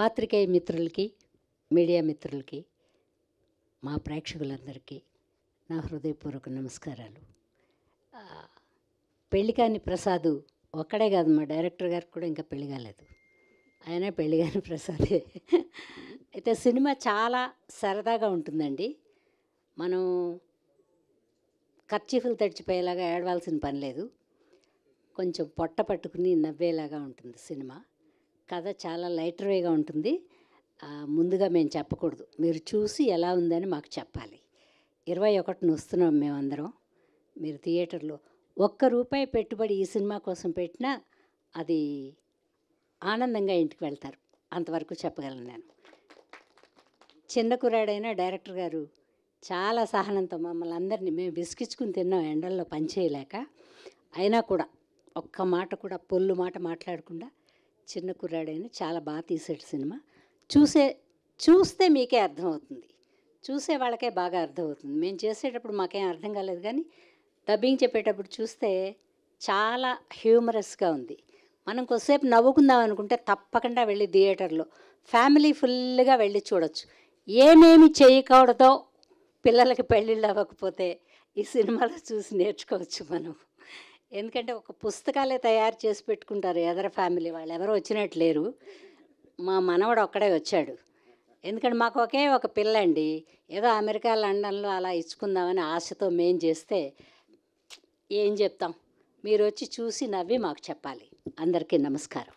పాత్రికేయ మిత్రులకి, మీడియా మిత్రులకి, మా ప్రేక్షకులందరికీ నా హృదయపూర్వక నమస్కారాలు. పెళ్ళికాని ప్రసాద్ ఒక్కడే కాదు, మా డైరెక్టర్ గారికి కూడా ఇంకా పెళ్లి కాలేదు. ఆయన పెళ్ళికాని ప్రసాదే. అయితే సినిమా చాలా సరదాగా ఉంటుందండి. మనం కర్చీఫ్లు తడిచిపోయేలాగా ఏడవాల్సిన పని లేదు. కొంచెం పొట్ట పట్టుకుని నవ్వేలాగా ఉంటుంది సినిమా. కథ చాలా లైటర్ వేగా ఉంటుంది. ముందుగా మేము చెప్పకూడదు, మీరు చూసి ఎలా ఉందని మాకు చెప్పాలి. 21న వస్తున్నాం మేమందరం. మీరు థియేటర్లో ₹1 పెట్టుబడి ఈ సినిమా కోసం పెట్టినా అది ఆనందంగా ఇంటికి వెళ్తారు. అంతవరకు చెప్పగలను నేను. చిన్న కుర్రాడైన డైరెక్టర్ గారు చాలా సహనంతో మమ్మల్ని అందరినీ, మేము విసిగించుకుని తిన్నాం ఎండల్లో పనిచేయలేక, అయినా కూడా ఒక్క మాట కూడా పొల్లు మాట మాట్లాడకుండా చిన్న కుర్రాడైన చాలా బాగా తీసాడు సినిమా. చూస్తే మీకే అర్థమవుతుంది, చూసే వాళ్ళకే బాగా అర్థమవుతుంది. మేము చేసేటప్పుడు మాకేం అర్థం కాలేదు, కానీ డబ్బింగ్ చెప్పేటప్పుడు చూస్తే చాలా హ్యూమరస్గా ఉంది. మనం కొద్దిసేపు నవ్వుకుందాం అనుకుంటే తప్పకుండా వెళ్ళి థియేటర్లో ఫ్యామిలీ ఫుల్గా వెళ్ళి చూడొచ్చు. ఏమేమి చేయకూడదో పిల్లలకి పెళ్ళిళ్ళు అవ్వకపోతే ఈ సినిమాలో చూసి నేర్చుకోవచ్చు మనం. ఎందుకంటే ఒక పుస్తకాలే తయారు చేసి పెట్టుకుంటారు ఎదర ఫ్యామిలీ వాళ్ళు, ఎవరో వచ్చినట్టు లేరు. మా మనవడు ఒక్కడే వచ్చాడు. ఎందుకంటే మాకు ఒకే ఒక పిల్ల అండి. ఏదో అమెరికా లండన్లో అలా ఇచ్చుకుందామని ఆశతో మేం చేస్తే ఏం చెప్తాం. మీరు వచ్చి చూసి నవ్వి మాకు చెప్పాలి. అందరికీ నమస్కారం.